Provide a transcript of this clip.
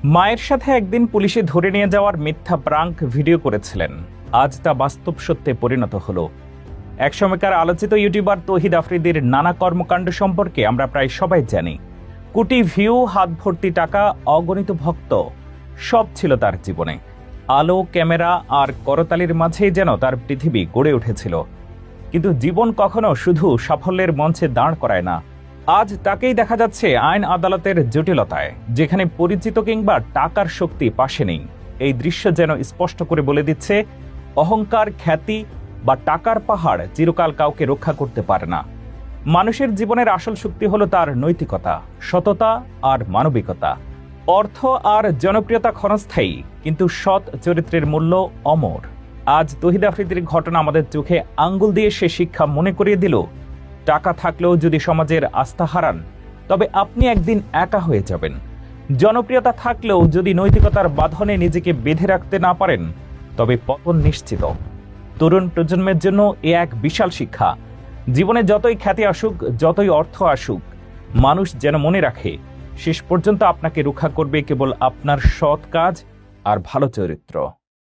মায়ের সাথে একদিন পুলিশে ধরে নিয়ে যাওয়ার মিথ্যা প্রাঙ্ক ভিডিও করেছিলেন। আজ তা বাস্তব সত্যে পরিণত হলো। একসময়কার আলোচিত ইউটিউবার তৌহিদ আফ্রিদির নানা কর্মকাণ্ড সম্পর্কে আমরা প্রায় সবাই জানি। কোটি ভিউ, হাত ভর্তি টাকা, অগণিত ভক্ত, সব ছিল তার জীবনে। আলো, ক্যামেরা আর করতালির মাঝেই যেন তার পৃথিবী গড়ে উঠেছিল। কিন্তু জীবন কখনো শুধু সাফল্যের মঞ্চে দাঁড় করায় না। আজ তাকেই দেখা যাচ্ছে আইন আদালতের জটিলতায়, যেখানে পরিচিত কিংবা টাকার শক্তি পাশে নেই। এই দৃশ্য যেন স্পষ্ট করে বলে দিচ্ছে, অহংকার, খ্যাতি বা টাকার পাহাড় চিরকাল কাউকে রক্ষা করতে পারে না। মানুষের জীবনের আসল শক্তি হলো তার নৈতিকতা, সততা আর মানবিকতা। অর্থ আর জনপ্রিয়তা ক্ষণস্থায়ী, কিন্তু সৎ চরিত্রের মূল্য অমর। আজ তৌহিদ আফ্রিদির ঘটনা আমাদের চোখে আঙ্গুল দিয়ে সে শিক্ষা মনে করিয়ে দিল, টাকা থাকলেও যদি সমাজের আস্থা হারান, তবে আপনি একদিন একা হয়ে যাবেন। জনপ্রিয়তা থাকলেও যদি নৈতিকতার বাঁধনে নিজেকে বেঁধে রাখতে না পারেন, তবে পতন নিশ্চিত। তরুণ প্রজন্মের জন্য এ এক বিশাল শিক্ষা। জীবনে যতই খ্যাতি আসুক, যতই অর্থ আসুক, মানুষ যেন মনে রাখে, শেষ পর্যন্ত আপনাকে রক্ষা করবে কেবল আপনার সৎ কাজ আর ভালো চরিত্র।